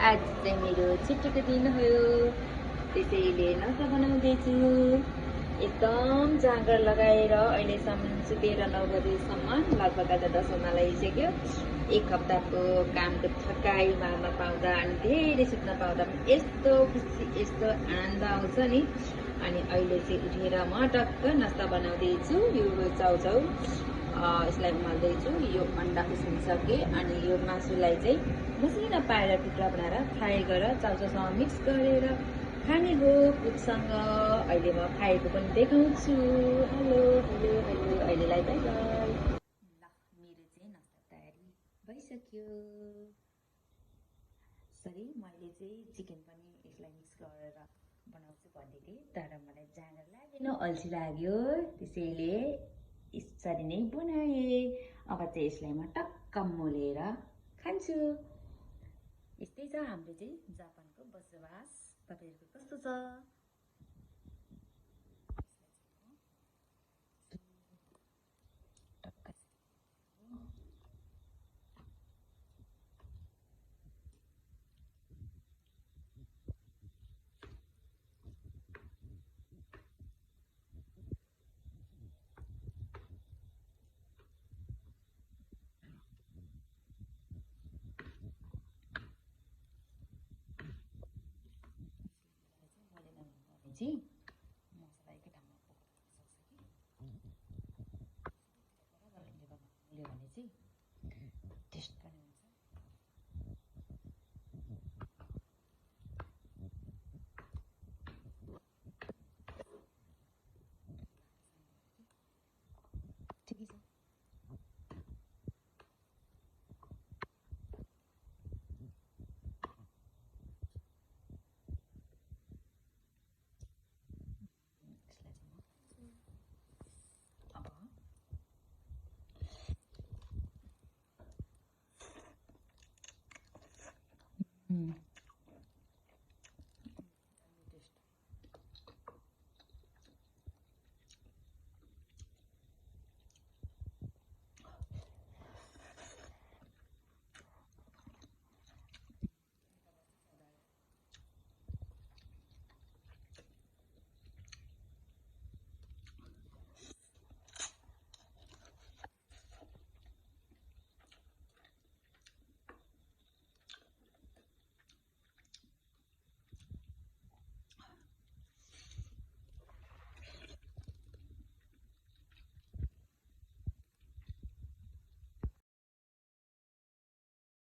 आज चाहिँ मेरो छुट्टीको दिन हो, त्यसैले नास्ता बनाउँदैछु। एकदम जाँगर लगाएर अहिलेसम्म सुतेर 9 बजेसम्म लगभग आज 10 लगाइसक्यो। एक हप्ताको कामको थकाइ मार्न पाउँदा अनि धेरै सुत्न पाउँदा यस्तो खुसी यस्तो आनन्द आउँछ नि। अनि अहिले चाहिँ उठेर म टक्क नास्ता बनाउँदैछु। यो चाउचाउ यसलाई उमाल्दैछु। यो अन्डा उसिनिसके अनि यो मासुलाई चाहिँ मसिनो पारेर टुक्रा बनाएर फ्राई गरेर चाउचाउसँग मिक्स गरेर खाने हो कुकसँग। अहिले म खाएको पनि देखाउँछु। हेलो हेलो हेलो अहिलेलाई बाई बाई। ल मेरो चाहिँ नास्ता तयारी भइसक्यो। सरी मैले चाहिँ चिकन पनि यसलाई मिक्स गरेर बनाउँछु भन्दै थिएँ, तर मलाई जाँगर लागेन, अल्छी लाग्यो, त्यसैले यसरी नै बनाएँ। अब चाहिँ यसलाई म टक्क मोलेर खान्छु। यस्तै छ हाम्रो चाहिँ जापानको बसोबास। तपाईहरुको कस्तो छ? चाहिँ मसला एकै ठाउँमा पकाउन सक्छ कि मोल्यो भने चाहिँ टेस्ट पनि हुन्छ। ठिकै छ। अब